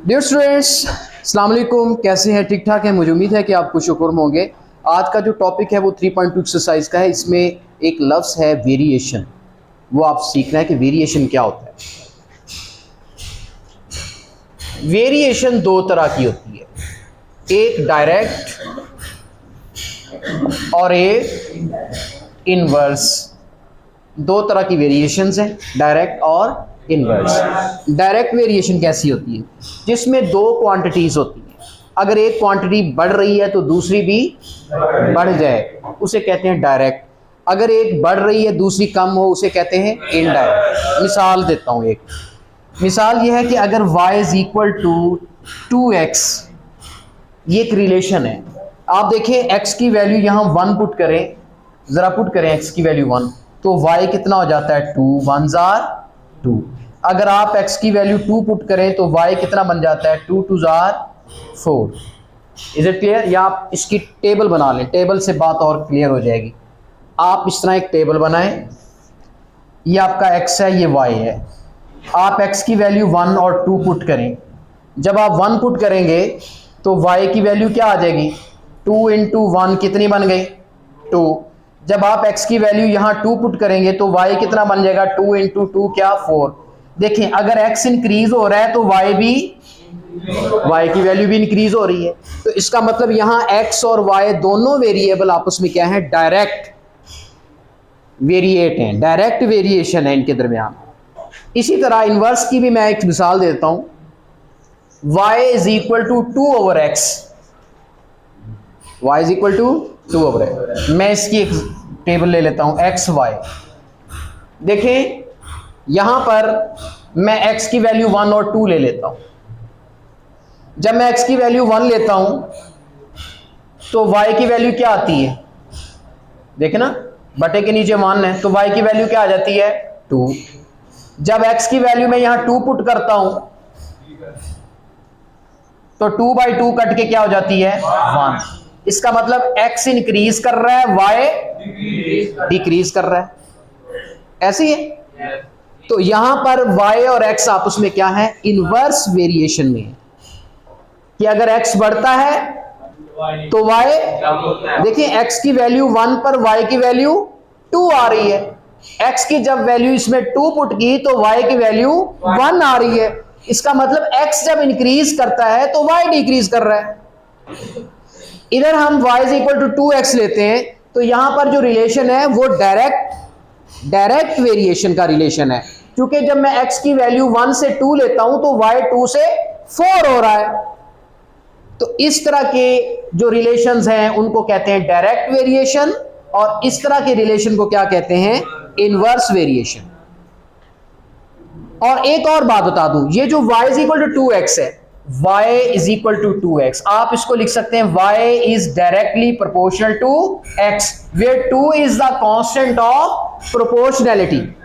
Dear students, अस्सलाम वालेकुम। कैसे हैं? ठीक ठाक है। मुझे उम्मीद है कि आप खुश-ओ-खुर्म होंगे। आज का जो टॉपिक है वो 3.2 एक्सरसाइज का है। इसमें एक लफ्ज़ है वेरिएशन, वो आप सीखना है कि वेरिएशन क्या होता है। वेरिएशन दो तरह की होती है, एक डायरेक्ट और एक इनवर्स। दो तरह की वेरिएशंस हैं, डायरेक्ट और इनवर्स। डायरेक्ट वेरिएशन कैसी होती है? जिसमें दो क्वांटिटीज़ होती हैं, अगर एक क्वांटिटी बढ़ रही है तो दूसरी भी बढ़ जाए, उसे कहते हैं डायरेक्ट। अगर एक बढ़ रही है दूसरी कम हो, उसे कहते हैं इनडायरेक्ट। मिसाल देता हूँ। एक मिसाल यह है कि अगर y is equal to 2x, ये एक रिलेशन है। आप देखें x की वैल्यू यहाँ 1 पुट करें, ज़रा पुट करें x की वैल्यू 1, तो y कितना हो जाता है? 2 1 जार 2। अगर आप x की वैल्यू 2 पुट करें तो y कितना बन जाता है? 2 2 जार 4। Is it clear? या आप इसकी टेबल बना लें, टेबल से बात और क्लियर हो जाएगी। आप इस तरह एक टेबल बनाएं, ये आपका x है, ये y है। आप x की वैल्यू 1 और 2 पुट करें। जब आप 1 पुट करेंगे तो y की वैल्यू क्या आ जाएगी? 2 इंटू 1 कितनी बन गई? 2। जब आप x की वैल्यू यहाँ 2 पुट करेंगे तो y कितना बन जाएगा? 2 इंटू 2 क्या? 4। देखें, अगर x इंक्रीज हो रहा है तो y की वैल्यू भी इंक्रीज हो रही है। तो इसका मतलब यहाँ x और y दोनों वेरिएबल आपस में क्या है? डायरेक्ट वेरिएट हैं, डायरेक्ट वेरिएशन है इनके दरमियान। इसी तरह इनवर्स की भी मैं एक मिसाल देता हूं। y is equal to 2 over x. y is equal to 2 over x. मैं इसकी एक टेबल ले लेता हूं, एक्स वाई। देखें, यहां पर मैं x की वैल्यू 1 और 2 ले लेता हूं। जब मैं x की वैल्यू 1 लेता हूं तो y की वैल्यू क्या आती है? देखें ना, बटे के नीचे 1 है तो y की वैल्यू क्या आ जाती है? 2। जब x की वैल्यू में यहां 2 पुट करता हूं तो 2/2 कट के क्या हो जाती है? 1। इसका मतलब x इंक्रीज कर रहा है, y डिक्रीज कर रहा है। ऐसी है। तो यहां पर y और x आपस में क्या है? इनवर्स वेरिएशन में है कि अगर x बढ़ता है तो y, देखिए x की वैल्यू 1 पर y की वैल्यू 2 आ रही है। x की जब वैल्यू इसमें 2 पुट की तो y की वैल्यू 1 आ रही है। इसका मतलब x जब इंक्रीज करता है तो y डिक्रीज कर रहा है। इधर हम y is equal to 2x लेते हैं तो यहां पर जो रिलेशन है वो डायरेक्ट वेरिएशन का रिलेशन है, क्योंकि जब मैं x की वैल्यू 1 से 2 लेता हूं तो y 2 से 4 हो रहा है। तो इस तरह के जो रिलेशंस हैं उनको कहते हैं डायरेक्ट वेरिएशन, और इस तरह के रिलेशन को क्या कहते हैं? Inverse variation. और एक और बात बता दूं, ये जो y is equal to 2x है, y is equal to 2x, आप इसको लिख सकते हैं y is directly proportional to x, where 2 is the constant of proportionality.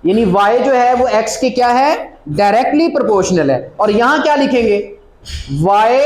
यानी y जो है वो x के क्या है? डायरेक्टली प्रोपोर्शनल है। और यहां क्या लिखेंगे? y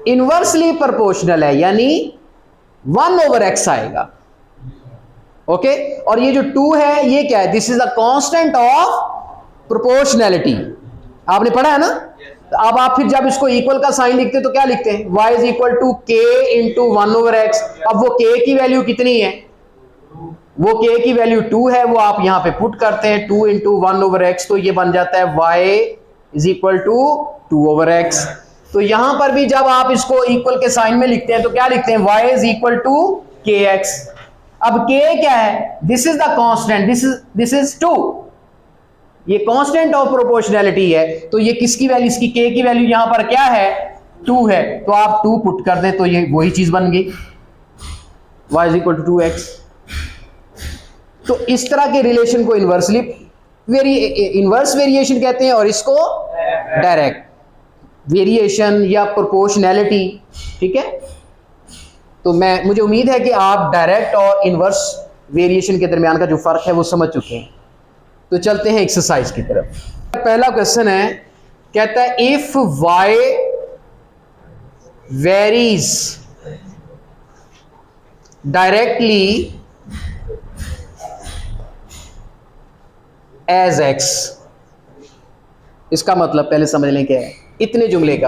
इनवर्सली प्रोपोर्शनल है, यानी 1 ओवर x आएगा। ओके, और ये जो 2 है ये क्या है? This is the constant of proportionality. आपने पढ़ा है ना? तो अब आप फिर जब इसको इक्वल का साइन लिखते हैं तो क्या लिखते हैं? y is equal to k into 1 over x. अब वो k की वैल्यू कितनी है? वो k की वैल्यू 2 है, वो आप यहां पे पुट करते हैं 2 इंटू 1 ओवर एक्स, तो ये बन जाता है y is equal to 2 over x. तो यहां पर भी जब आप इसको इक्वल के साइन में लिखते हैं तो क्या लिखते हैं? y is equal to kx। अब k क्या है? This is the constant, this is 2, ये कांस्टेंट ऑफ प्रोपोर्शनैलिटी है। तो ये किसकी वैल्यू? इसकी k की वैल्यू यहां पर क्या है? 2 है, तो आप 2 पुट कर दें तो ये वही चीज बन गई, y is equal to 2x। तो इस तरह के रिलेशन को इनवर्स वेरिएशन कहते हैं, और इसको डायरेक्ट वेरिएशन या प्रोपोर्शनैलिटी। ठीक है, तो मुझे उम्मीद है कि आप डायरेक्ट और इनवर्स वेरिएशन के दरमियान का जो फर्क है वो समझ चुके हैं। तो चलते हैं एक्सरसाइज की तरफ। पहला क्वेश्चन है, कहता है if y varies directly as x, इसका मतलब पहले समझ लें क्या है इतने जुमले का।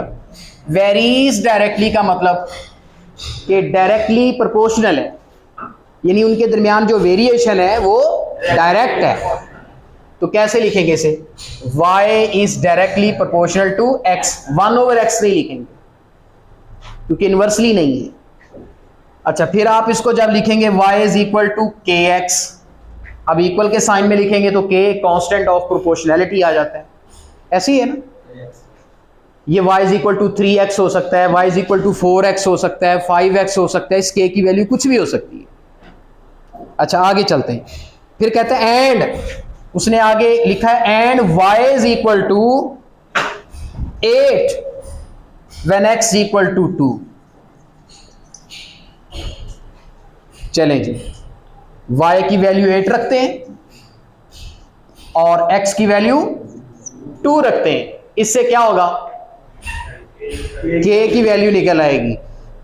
वेरीज डायरेक्टली का मतलब कि डायरेक्टली प्रोपोर्शनल है, यानी उनके दरमियान जो वेरिएशन है वो डायरेक्ट है। तो कैसे लिखेंगे इसे? y is directly proportional to x, 1/x नहीं लिखेंगे क्योंकि इन्वर्सली नहीं है। अच्छा, फिर आप इसको जब लिखेंगे y इज इक्वल टू के एक्स, अब इक्वल के साइन में लिखेंगे तो k कांस्टेंट ऑफ प्रोपोर्शनैलिटी आ जाता है, ऐसे ही है ना। ये y is equal to 3x हो सकता है, y is equal to 4x हो सकता है, 5x हो सकता है, इस k की वैल्यू कुछ भी हो सकती है। अच्छा, आगे चलते हैं। फिर कहते हैं एंड, उसने आगे लिखा है and y is equal to 8 when x equal to 2। चलें जी, y की वैल्यू 8 रखते हैं और x की वैल्यू 2 रखते हैं। इससे क्या होगा? k की वैल्यू निकल आएगी।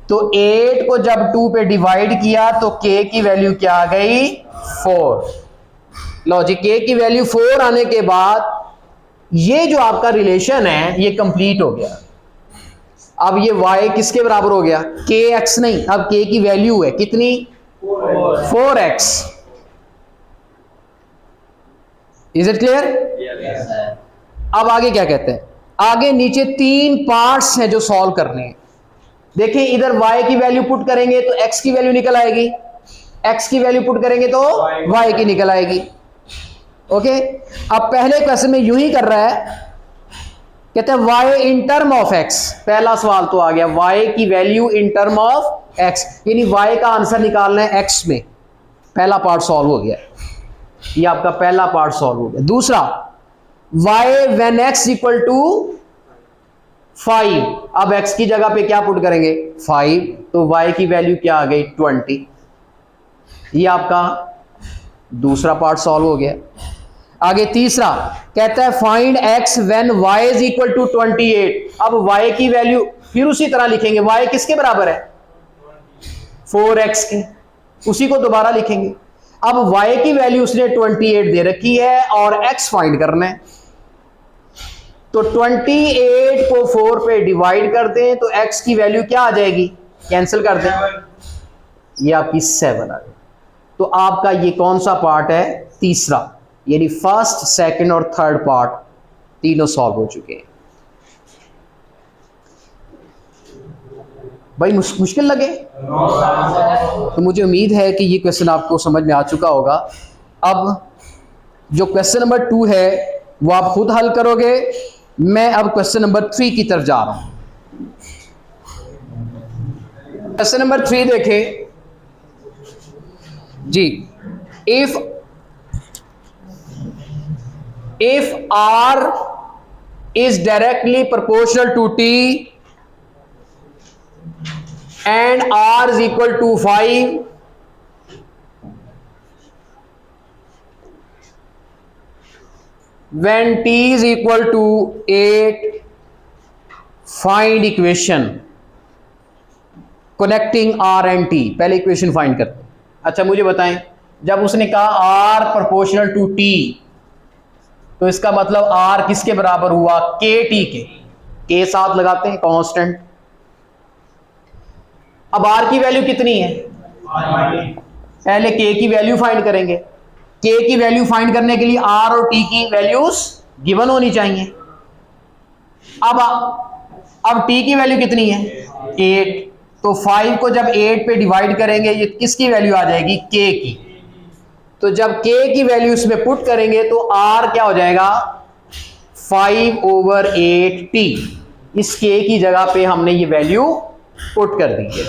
तो 8 को जब 2 पे डिवाइड किया तो k की वैल्यू क्या आ गई? 4। लो जी, k की वैल्यू 4 आने के बाद ये जो आपका रिलेशन है ये कंप्लीट हो गया। अब ये y किसके बराबर हो गया? kx नहीं, अब k की वैल्यू है कितनी? 4x। Is it clear? अब आगे क्या कहते हैं? आगे नीचे 3 पार्ट्स हैं जो सॉल्व करने हैं। देखिए, इधर y की वैल्यू पुट करेंगे तो x की वैल्यू निकल आएगी, x की वैल्यू पुट करेंगे तो y की निकल आएगी। ओके, अब पहले क्वेश्चन में यूं ही कर रहा है, कहते हैं y in term of x। पहला सवाल तो आ गया, y की value in term of x, यानी y का आंसर निकालना है x में। पहला पार्ट सॉल्व हो गया, ये आपका पहला पार्ट सॉल्व हो गया। दूसरा, y when x equal to 5, अब x की जगह पे क्या पुट करेंगे? 5, तो y की वैल्यू क्या आ गई? 20। ये आपका दूसरा पार्ट सॉल्व हो गया। आगे तीसरा कहता है find x when y is equal to 28। अब y की वैल्यू फिर उसी तरह लिखेंगे, y किसके बराबर है? 4x के, उसी को दोबारा लिखेंगे। अब y की वैल्यू उसने 28 दे रखी है और x फाइंड करना है, तो 28 को 4 पे डिवाइड कर दें तो x की वैल्यू क्या आ जाएगी? कैंसिल कर दें, ये आपकी 7 आ गई। तो आपका ये कौन सा पार्ट है? तीसरा, यानी फर्स्ट, सेकंड और थर्ड पार्ट तीनों सॉल्व हो चुके हैं। भाई मुश्किल लगे? तो मुझे उम्मीद है कि ये क्वेश्चन आपको समझ में आ चुका होगा। अब जो क्वेश्चन नंबर 2 है वो आप खुद हल करोगे। मैं अब क्वेश्चन नंबर 3 की तरफ जा रहा हूं। क्वेश्चन नंबर 3 देखें जी। if r is directly proportional to t and r is equal to 5, when t is equal to 8, find equation connecting r and t। पहले इक्वेशन फाइंड करते हैं। अच्छा, मुझे बताएं, जब उसने कहा r प्रोपोर्शनल टू t, तो इसका मतलब r किसके बराबर हुआ? kt के। k साथ लगाते हैं, कांस्टेंट। अब r की वैल्यू कितनी है? पहले k की वैल्यू फाइंड करेंगे। k की वैल्यू फाइंड करने के लिए r और t की वैल्यूज गिवन होनी चाहिए। अब t की वैल्यू कितनी है? 8। तो 5 को जब 8 पे डिवाइड करेंगे ये किसकी वैल्यू आ जाएगी? k की। तो जब k की वैल्यू इसमें पुट करेंगे तो r क्या हो जाएगा? 5/8t। इस k की जगह पे हमने ये वैल्यू पुट कर दी है।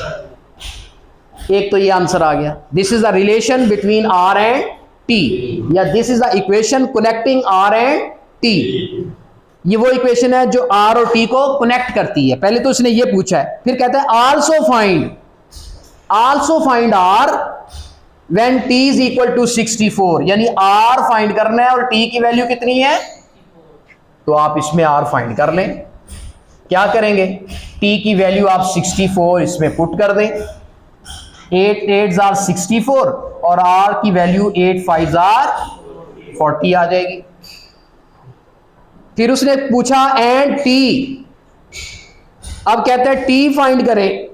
एक तो ये आंसर आ गया। This is the relation between r and t, या this is the equation connecting r and t। ये वो इक्वेशन है जो r और t को कनेक्ट करती है। पहले तो उसने ये पूछा है, फिर कहता है also find r when t is equal to 64, यानी r फाइंड करना है और t की वैल्यू कितनी है? तो आप इसमें r फाइंड कर लें। क्या करेंगे? t की वैल्यू आप 64 इसमें पुट कर दें, 8 8s are 64 और r की वैल्यू 8 5s are 40 आ जाएगी। फिर उसने पूछा एंड टी, अब कहता है टी फाइंड करें।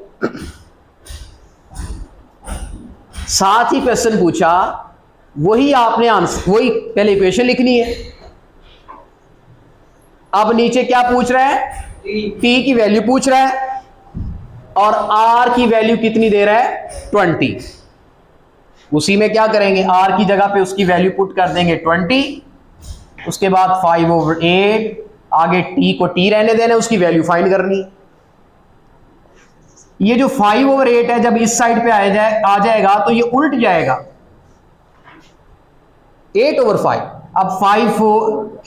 साथ ही क्वेश्चन पूछा, वही आपने आंसर, वही पहले इक्वेशन लिखनी है। अब नीचे क्या पूछ रहा है, टी की वैल्यू पूछ रहा है और आर की वैल्यू कितनी दे रहा है, 20। उसी में क्या करेंगे, आर की जगह पे उसकी वैल्यू पुट कर देंगे 20, उसके बाद 5/8, आगे टी को टी रहने देना, उसकी वैल्यू फाइंड करनी। ये जो 5/8 है जब इस साइड पे आ जाएगा तो ये उल्ट जाएगा, 8/5। अब 5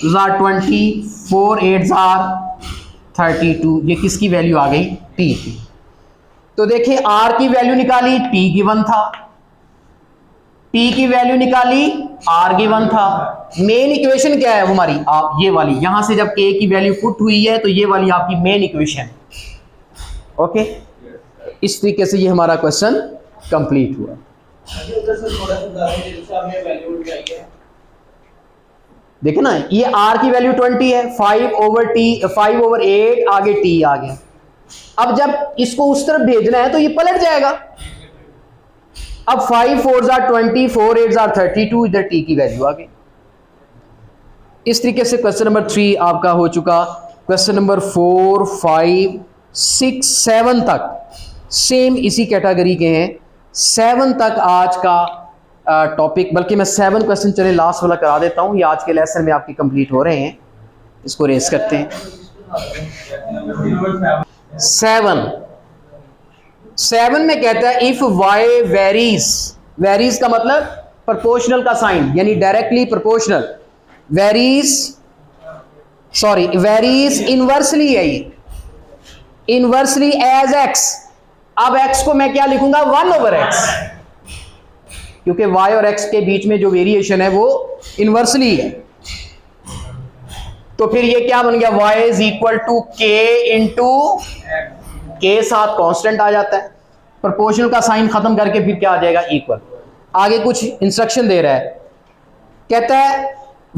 4 20, 4 8 32, ये किसकी वैल्यू आ गई, टी की। तो देखिए आर की वैल्यू निकाली, टी गिवन था, टी की वैल्यू निकाली, आर गिवन था। मेन इक्वेशन क्या है हमारी, आप ये वाली, यहां से जब के की वैल्यू पुट हुई है तो ये वाली आपकी मेन इक्वेशन। ओके, इस तरीके से ये हमारा क्वेश्चन कंप्लीट हुआ। देखे ना, ये आर की वैल्यू 20 है, 5/8 आगे टी आ गया। अब जब इसको उस तरफ भेजना है तो ये पलट जाएगा। अब 5 4 20, 4 8 32, इधर टी की वैल्यू आ गई। इस तरीके से क्वेश्चन नंबर 3 आपका हो चुका। क्वेश्चन नंबर 4 5 6 7 तक सेम इसी कैटेगरी के हैं। 7 तक आज का टॉपिक, बल्कि मैं 7 क्वेश्चन चले लास्ट वाला करा देता हूं, ये आज के लेसन में आपके कंप्लीट हो रहे हैं। इसको रेस करते हैं। 7 में कहता है इफ y वेरीज, वेरीज का मतलब प्रोपोर्शनल का साइन, यानी डायरेक्टली प्रोपोर्शनल, वेरीज इनवर्सली है, ये इनवर्सली एज x। अब x को मैं क्या लिखूंगा, 1/x, क्योंकि y और x के बीच में जो वेरिएशन है वो इनवर्सली है। तो फिर ये क्या बन गया, y इज इक्वल टू के इंटू के, साथ कांस्टेंट आ जाता है, प्रोपोर्शनल का साइन खत्म करके फिर क्या आ जाएगा, इक्वल। आगे कुछ इंस्ट्रक्शन दे रहा है, कहता है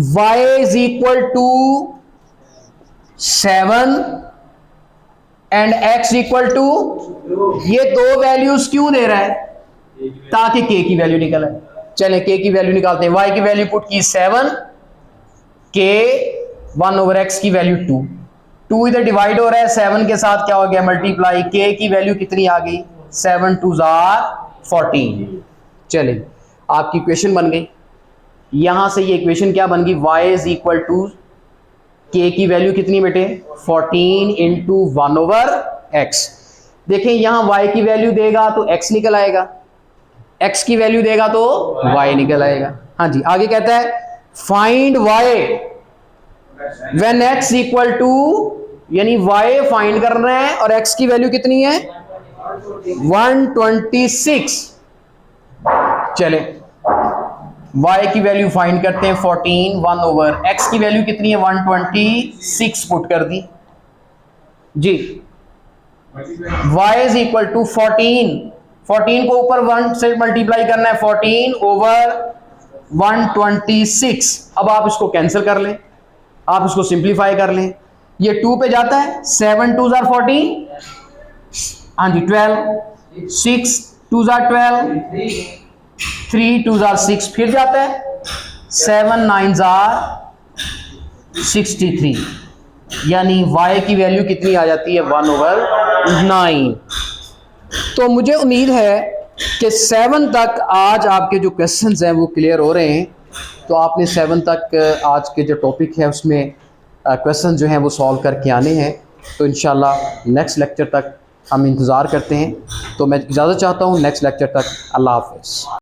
y is equal to 7 and x equal to, ये दो वैल्यूज क्यों दे रहा है, ताकि k की वैल्यू निकल आए। चलें k की वैल्यू निकालते हैं। y की वैल्यू पुट की 7, k 1/x की वैल्यू 2, 2 इधर डिवाइड हो रहा है, 7 के साथ क्या हो गया, मल्टीप्लाई, k की वैल्यू कितनी आ गई, 7 2 14। चलिए आपकी इक्वेशन बन गई। यहां से ये इक्वेशन क्या बन गई, y is equal to k की वैल्यू कितनी बेटे, 14 इंटू 1/x। देखें यहां y की वैल्यू देगा तो x निकल आएगा, x की वैल्यू देगा तो y निकल आएगा। हाँ जी, आगे कहता है find y when x equal to, यानी y फाइंड कर रहे हैं और x की वैल्यू कितनी है, 126। चले y की वैल्यू फाइंड करते हैं, 14, 1/x की वैल्यू कितनी है, 126 पुट कर दी जी। y इज इक्वल टू 14 को ऊपर 1 से मल्टीप्लाई करना है, 14/126। अब आप इसको कैंसिल कर लें, आप इसको सिंप्लीफाई कर लें, ये 2 पे जाता है, 7 2 14, हाँ जी 12, 6 2 12, 3 2 6 फिर जाता है, 7 9 63, यानी y की वैल्यू कितनी आ जाती है, 1/9। तो मुझे उम्मीद है कि 7 तक आज आपके जो क्वेश्चंस हैं वो क्लियर हो रहे हैं। तो आपने 7 तक आज के जो टॉपिक है उसमें क्वेश्चन जो हैं वो सॉल्व करके आने हैं। तो इंशाल्लाह नेक्स्ट लेक्चर तक हम इंतज़ार करते हैं। तो मैं इजाज़त चाहता हूँ, नेक्स्ट लेक्चर तक अल्लाह हाफ़िज़।